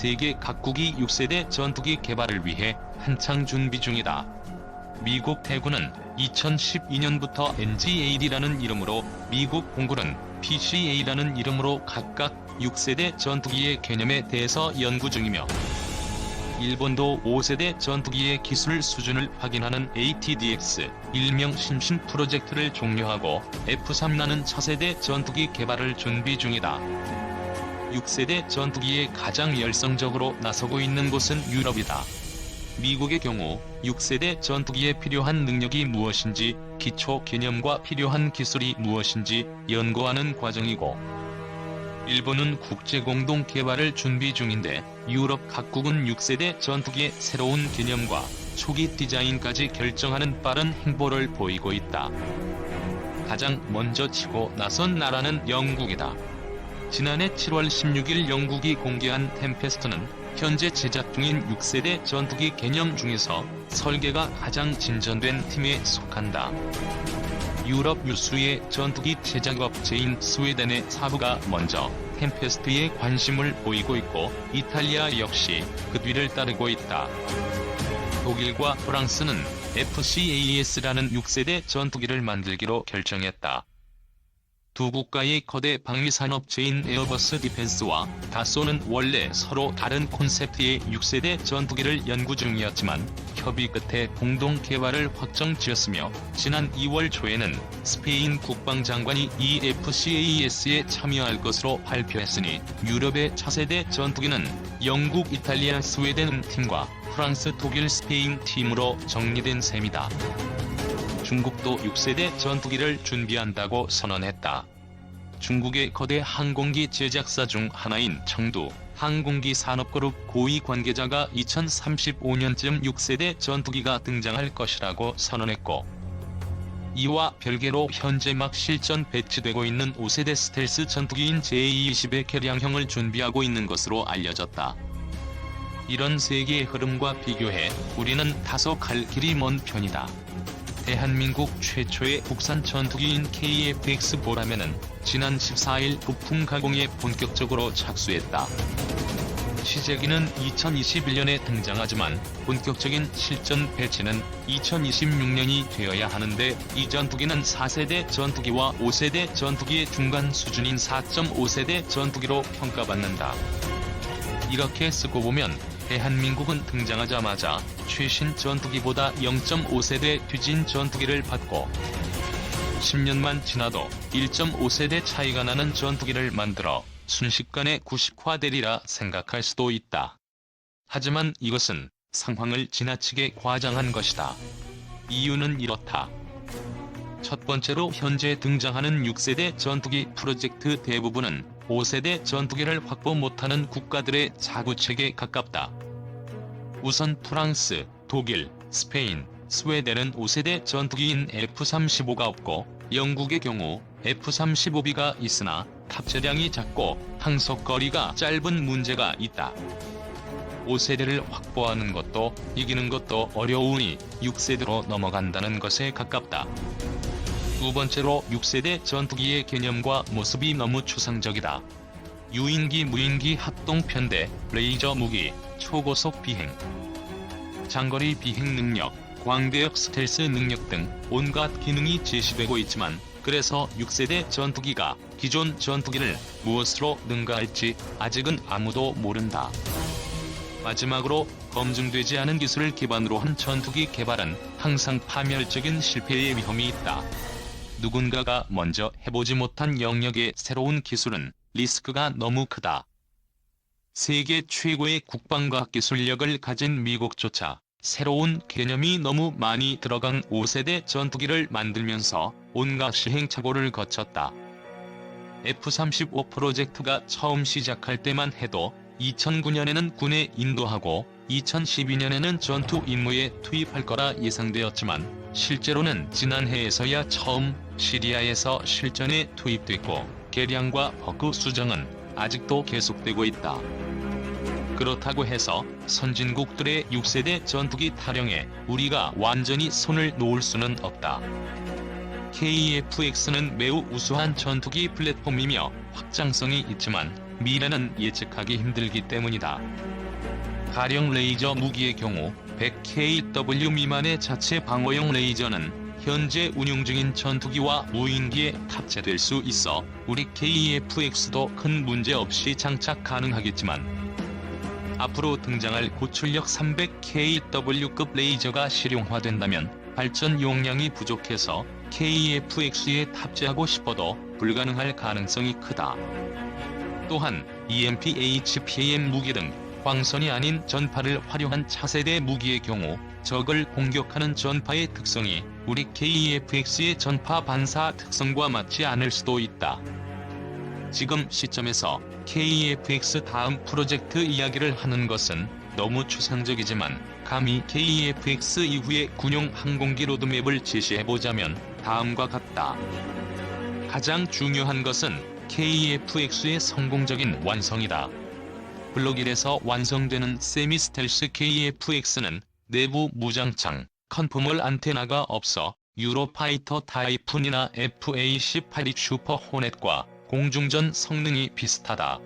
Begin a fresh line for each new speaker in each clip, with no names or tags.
세계 각국이 6세대 전투기 개발을 위해 한창 준비 중이다. 미국 해군은 2012년부터 NGAD라는 이름으로, 미국 공군은 PCA라는 이름으로 각각 6세대 전투기의 개념에 대해서 연구 중이며, 일본도 5세대 전투기의 기술 수준을 확인하는 ATDX, 일명 심신 프로젝트를 종료하고 F-3라는 차세대 전투기 개발을 준비 중이다. 6세대 전투기에 가장 열성적으로 나서고 있는 곳은 유럽이다. 미국의 경우 6세대 전투기에 필요한 능력이 무엇인지, 기초 개념과 필요한 기술이 무엇인지 연구하는 과정이고, 일본은 국제 공동 개발을 준비 중인데, 유럽 각국은 6세대 전투기의 새로운 개념과 초기 디자인까지 결정하는 빠른 행보를 보이고 있다. 가장 먼저 치고 나선 나라는 영국이다. 지난해 7월 16일 영국이 공개한 템페스트는 현재 제작 중인 6세대 전투기 개념 중에서 설계가 가장 진전된 팀에 속한다. 유럽 유수의 전투기 제작업체인 스웨덴의 사부가 먼저 템페스트에 관심을 보이고 있고, 이탈리아 역시 그 뒤를 따르고 있다. 독일과 프랑스는 FCAS라는 6세대 전투기를 만들기로 결정했다. 두 국가의 거대 방위산업체인 에어버스 디펜스와 다소는 원래 서로 다른 콘셉트의 6세대 전투기를 연구 중이었지만 협의 끝에 공동 개발을 확정지었으며, 지난 2월 초에는 스페인 국방장관이 이 FCAS에 참여할 것으로 발표했으니, 유럽의 차세대 전투기는 영국, 이탈리아, 스웨덴 팀과 프랑스, 독일, 스페인 팀으로 정리된 셈이다. 중국도 6세대 전투기를 준비한다고 선언했다. 중국의 거대 항공기 제작사 중 하나인 청두 항공기 산업그룹 고위 관계자가 2035년쯤 6세대 전투기가 등장할 것이라고 선언했고, 이와 별개로 현재 막 실전 배치되고 있는 5세대 스텔스 전투기인 제-20의 개량형을 준비하고 있는 것으로 알려졌다. 이런 세계의 흐름과 비교해 우리는 다소 갈 길이 먼 편이다. 대한민국 최초의 국산 전투기인 KF-X 보라매는 지난 14일 부품 가공에 본격적으로 착수했다. 시제기는 2021년에 등장하지만 본격적인 실전 배치는 2026년이 되어야 하는데, 이 전투기는 4세대 전투기와 5세대 전투기의 중간 수준인 4.5세대 전투기로 평가받는다. 이렇게 쓰고 보면 대한민국은 등장하자마자 최신 전투기보다 0.5세대 뒤진 전투기를 받고, 10년만 지나도 1.5세대 차이가 나는 전투기를 만들어 순식간에 구식화되리라 생각할 수도 있다. 하지만 이것은 상황을 지나치게 과장한 것이다. 이유는 이렇다. 첫 번째로 현재 등장하는 6세대 전투기 프로젝트 대부분은 5세대 전투기를 확보 못하는 국가들의 자구책에 가깝다. 우선 프랑스, 독일, 스페인, 스웨덴은 5세대 전투기인 F-35가 없고, 영국의 경우 F-35B가 있으나 탑재량이 작고 항속거리가 짧은 문제가 있다. 5세대를 확보하는 것도 이기는 것도 어려우니 6세대로 넘어간다는 것에 가깝다. 두 번째로 6세대 전투기의 개념과 모습이 너무 추상적이다. 유인기, 무인기, 합동편대, 레이저 무기, 초고속 비행, 장거리 비행 능력, 광대역 스텔스 능력 등 온갖 기능이 제시되고 있지만, 그래서 6세대 전투기가 기존 전투기를 무엇으로 능가할지 아직은 아무도 모른다. 마지막으로 검증되지 않은 기술을 기반으로 한 전투기 개발은 항상 파멸적인 실패의 위험이 있다. 누군가가 먼저 해보지 못한 영역의 새로운 기술은 리스크가 너무 크다. 세계 최고의 국방과학기술력을 가진 미국조차 새로운 개념이 너무 많이 들어간 5세대 전투기를 만들면서 온갖 시행착오를 거쳤다. F-35 프로젝트가 처음 시작할 때만 해도 2009년에는 군에 인도하고 2012년에는 전투 임무에 투입할 거라 예상되었지만, 실제로는 지난해에서야 처음 시리아에서 실전에 투입됐고, 개량과 버그 수정은 아직도 계속되고 있다. 그렇다고 해서 선진국들의 6세대 전투기 타령에 우리가 완전히 손을 놓을 수는 없다. KF-X는 매우 우수한 전투기 플랫폼이며 확장성이 있지만, 미래는 예측하기 힘들기 때문이다. 가령 레이저 무기의 경우 100kW 미만의 자체 방어용 레이저는 현재 운용 중인 전투기와 무인기에 탑재될 수 있어 우리 KF-X도 큰 문제 없이 장착 가능하겠지만, 앞으로 등장할 고출력 300kW급 레이저가 실용화된다면 발전 용량이 부족해서 KF-X에 탑재하고 싶어도 불가능할 가능성이 크다. 또한 EMP, HPM 무기 등 광선이 아닌 전파를 활용한 차세대 무기의 경우 적을 공격하는 전파의 특성이 우리 KF-X의 전파 반사 특성과 맞지 않을 수도 있다. 지금 시점에서 KF-X 다음 프로젝트 이야기를 하는 것은 너무 추상적이지만, 감히 KF-X 이후의 군용 항공기 로드맵을 제시해보자면 다음과 같다. 가장 중요한 것은 KF-X의 성공적인 완성이다. 블록 1에서 완성되는 세미 스텔스 KF-X는 내부 무장창, 컨포멀 안테나가 없어 유로파이터 타이푼이나 FA-18이 슈퍼 호넷과 공중전 성능이 비슷하다.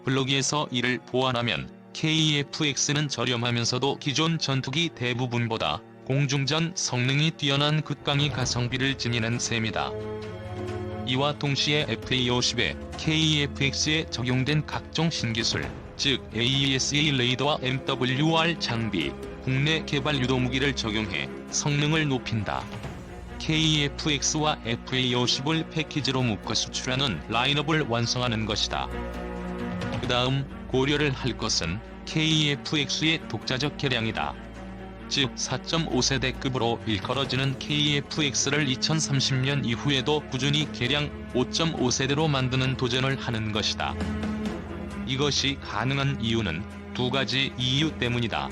블록 2에서 이를 보완하면 KF-X는 저렴하면서도 기존 전투기 대부분보다 공중전 성능이 뛰어난 극강의 가성비를 지니는 셈이다. 이와 동시에 FA-50에 KF-X에 적용된 각종 신기술, 즉 AESA 레이더와 MWR 장비, 국내 개발 유도무기를 적용해 성능을 높인다. KF-X와 FA-50을 패키지로 묶어 수출하는 라인업을 완성하는 것이다. 그 다음 고려를 할 것은 KF-X의 독자적 개량이다. 즉 4.5세대급으로 일컬어지는 KF-X를 2030년 이후에도 꾸준히 개량 5.5세대로 만드는 도전을 하는 것이다. 이것이 가능한 이유는 두 가지 이유 때문이다.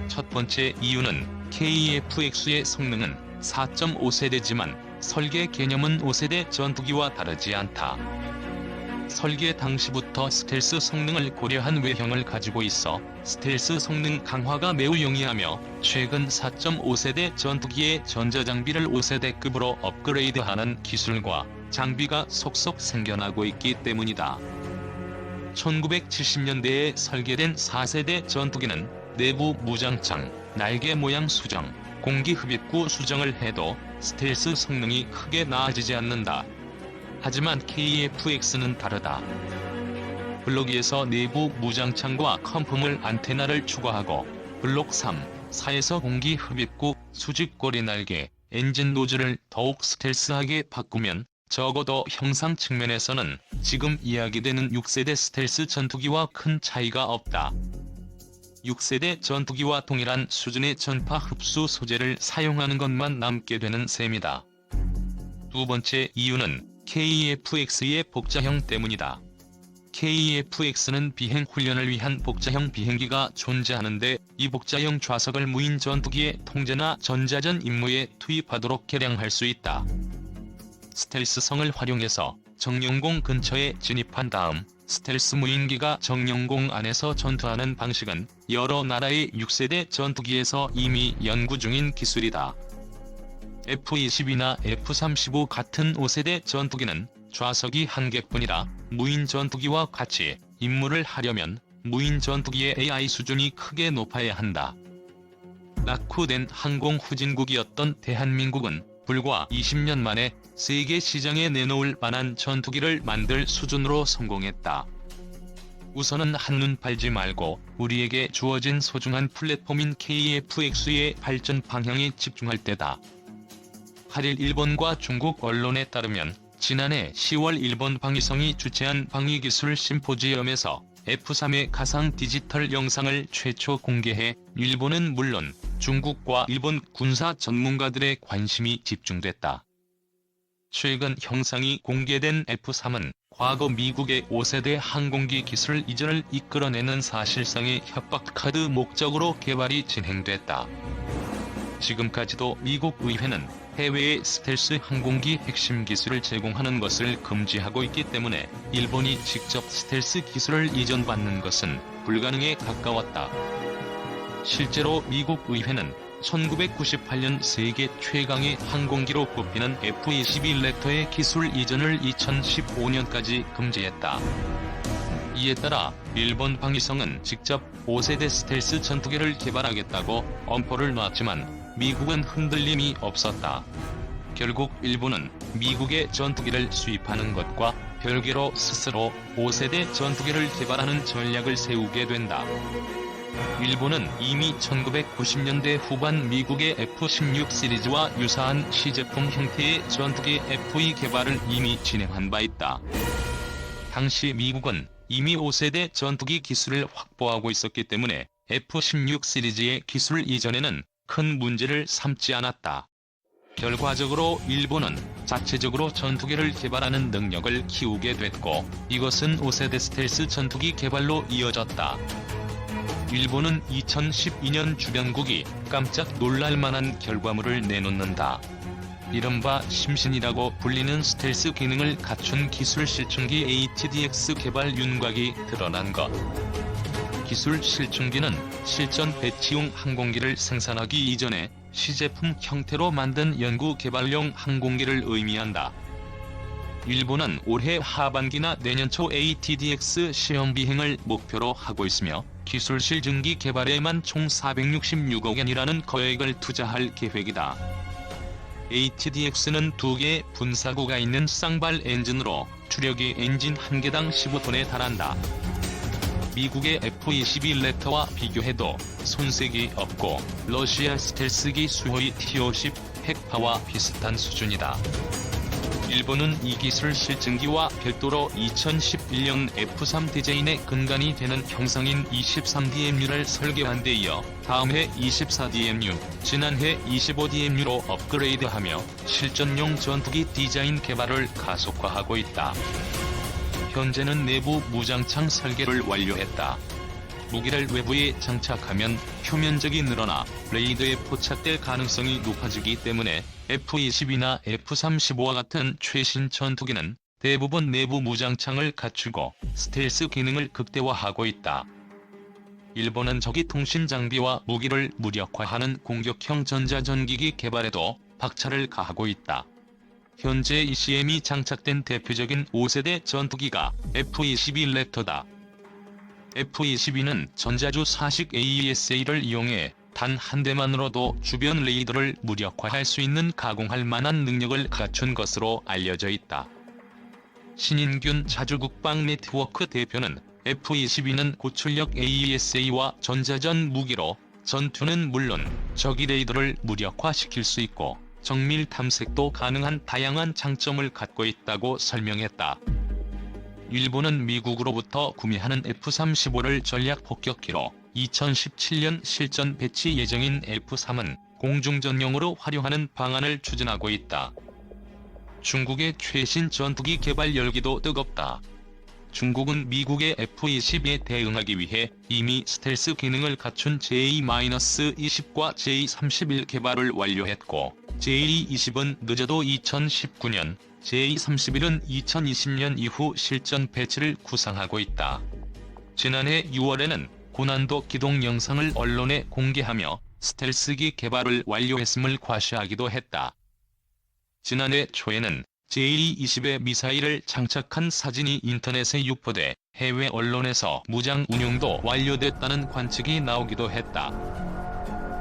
첫 번째 이유는 KF-X의 성능은 4.5세대지만 설계 개념은 5세대 전투기와 다르지 않다. 설계 당시부터 스텔스 성능을 고려한 외형을 가지고 있어 스텔스 성능 강화가 매우 용이하며, 최근 4.5세대 전투기의 전자장비를 5세대급으로 업그레이드하는 기술과 장비가 속속 생겨나고 있기 때문이다. 1970년대에 설계된 4세대 전투기는 내부 무장창, 날개 모양 수정, 공기 흡입구 수정을 해도 스텔스 성능이 크게 나아지지 않는다. 하지만 KF-X는 다르다. 블록 2에서 내부 무장창과 컨펌을 안테나를 추가하고, 블록 3, 4에서 공기 흡입구, 수직고리 날개, 엔진 노즐을 더욱 스텔스하게 바꾸면 적어도 형상 측면에서는 지금 이야기되는 6세대 스텔스 전투기와 큰 차이가 없다. 6세대 전투기와 동일한 수준의 전파 흡수 소재를 사용하는 것만 남게 되는 셈이다. 두 번째 이유는 KF-X의 복자형 때문이다. KF-X는 비행 훈련을 위한 복자형 비행기가 존재하는데, 이 복자형 좌석을 무인 전투기의 통제나 전자전 임무에 투입하도록 개량할 수 있다. 스텔스성을 활용해서 정영공 근처에 진입한 다음 스텔스 무인기가 정영공 안에서 전투하는 방식은 여러 나라의 6세대 전투기에서 이미 연구 중인 기술이다. F-22나 F-35 같은 5세대 전투기는 좌석이 한 개뿐이라 무인 전투기와 같이 임무를 하려면 무인 전투기의 AI 수준이 크게 높아야 한다. 낙후된 항공 후진국이었던 대한민국은 불과 20년 만에 세계 시장에 내놓을 만한 전투기를 만들 수준으로 성공했다. 우선은 한눈 팔지 말고 우리에게 주어진 소중한 플랫폼인 KF-X의 발전 방향에 집중할 때다. 8일 일본과 중국 언론에 따르면 지난해 10월 일본 방위성이 주최한 방위기술 심포지엄에서 F-3의 가상 디지털 영상을 최초 공개해 일본은 물론 중국과 일본 군사 전문가들의 관심이 집중됐다. 최근 형상이 공개된 F-3은 과거 미국의 5세대 항공기 기술 이전을 이끌어내는 사실상의 협박카드 목적으로 개발이 진행됐다. 지금까지도 미국 의회는 해외에 스텔스 항공기 핵심 기술을 제공하는 것을 금지하고 있기 때문에 일본이 직접 스텔스 기술을 이전받는 것은 불가능에 가까웠다. 실제로 미국 의회는 1998년 세계 최강의 항공기로 꼽히는 F-22 랩터의 기술 이전을 2015년까지 금지했다. 이에 따라 일본 방위성은 직접 5세대 스텔스 전투기를 개발하겠다고 엄포를 놨지만 미국은 흔들림이 없었다. 결국 일본은 미국의 전투기를 수입하는 것과 별개로 스스로 5세대 전투기를 개발하는 전략을 세우게 된다. 일본은 이미 1990년대 후반 미국의 F-16 시리즈와 유사한 시제품 형태의 전투기 F-2 개발을 이미 진행한 바 있다. 당시 미국은 이미 5세대 전투기 기술을 확보하고 있었기 때문에 F-16 시리즈의 기술 이전에는 큰 문제를 삼지 않았다. 결과적으로 일본은 자체적으로 전투기를 개발하는 능력을 키우게 됐고 이것은 5세대 스텔스 전투기 개발로 이어졌다. 일본은 2012년 주변국이 깜짝 놀랄만한 결과물을 내놓는다. 이른바 심신이라고 불리는 스텔스 기능을 갖춘 기술 실충기 ATDX 개발 윤곽이 드러난 것. 기술 실충기는 실전 배치용 항공기를 생산하기 이전에 시제품 형태로 만든 연구 개발용 항공기를 의미한다. 일본은 올해 하반기나 내년 초 ATDX 시험 비행을 목표로 하고 있으며 기술 실증기 개발에만 총 466억 엔이라는 거액을 투자할 계획이다. ATDX는 2개의 분사구가 있는 쌍발 엔진으로 추력이 엔진 1개당 15톤에 달한다. 미국의 F-22 랩터와 비교해도 손색이 없고 러시아 스텔스기 수호의 T-50 핵파와 비슷한 수준이다. 일본은 이 기술 실증기와 별도로 2011년 F-3 디자인의 근간이 되는 형상인 23DMU를 설계한 데 이어 다음해 24DMU, 지난해 25DMU로 업그레이드하며 실전용 전투기 디자인 개발을 가속화하고 있다. 현재는 내부 무장창 설계를 완료했다. 무기를 외부에 장착하면 표면적이 늘어나 레이더에 포착될 가능성이 높아지기 때문에 F-22나 F-35와 같은 최신 전투기는 대부분 내부 무장창을 갖추고 스텔스 기능을 극대화하고 있다. 일본은 적기 통신 장비와 무기를 무력화하는 공격형 전자전기기 개발에도 박차를 가하고 있다. 현재 ECM이 장착된 대표적인 5세대 전투기가 F-22 랩터다. F-22는 전자주 사식 AESA를 이용해 단 한 대만으로도 주변 레이더를 무력화할 수 있는 가공할 만한 능력을 갖춘 것으로 알려져 있다. 신인균 자주국방 네트워크 대표는 F-22는 고출력 AESA와 전자전 무기로 전투는 물론 적의 레이더를 무력화시킬 수 있고 정밀 탐색도 가능한 다양한 장점을 갖고 있다고 설명했다. 일본은 미국으로부터 구매하는 F-35를 전략 폭격기로 2017년 실전 배치 예정인 F-3은 공중전용으로 활용하는 방안을 추진하고 있다. 중국의 최신 전투기 개발 열기도 뜨겁다. 중국은 미국의 F-22에 대응하기 위해 이미 스텔스 기능을 갖춘 JA-20과 J-31 개발을 완료했고 J-20은 늦어도 2019년, J-31은 2020년 이후 실전 배치를 구상하고 있다. 지난해 6월에는 고난도 기동 영상을 언론에 공개하며 스텔스기 개발을 완료했음을 과시하기도 했다. 지난해 초에는 J-20에 미사일을 장착한 사진이 인터넷에 유포돼 해외 언론에서 무장 운용도 완료됐다는 관측이 나오기도 했다.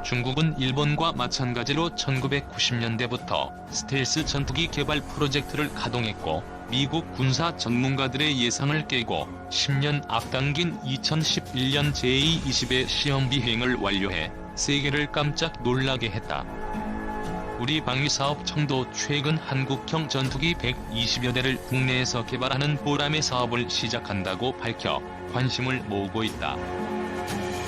중국은 일본과 마찬가지로 1990년대부터 스텔스 전투기 개발 프로젝트를 가동했고 미국 군사 전문가들의 예상을 깨고 10년 앞당긴 2011년 J-20의 시험 비행을 완료해 세계를 깜짝 놀라게 했다. 우리 방위사업청도 최근 한국형 전투기 120여 대를 국내에서 개발하는 보람의 사업을 시작한다고 밝혀 관심을 모으고 있다.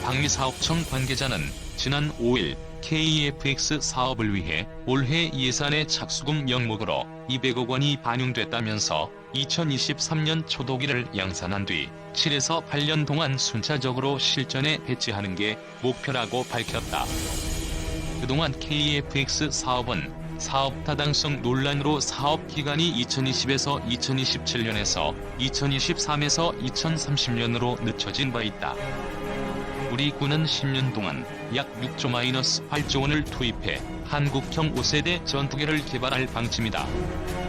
방위사업청 관계자는 지난 5일 KF-X 사업을 위해 올해 예산의 착수금 명목으로 200억 원이 반영됐다면서 2023년 초도기를 양산한 뒤 7에서 8년 동안 순차적으로 실전에 배치하는 게 목표라고 밝혔다. 그동안 KF-X 사업은 사업 타당성 논란으로 사업 기간이 2020에서 2027년에서 2023에서 2030년으로 늦춰진 바 있다. 우리 군은 10년 동안 약 6조-8조 원을 투입해 한국형 5세대 전투기를 개발할 방침이다.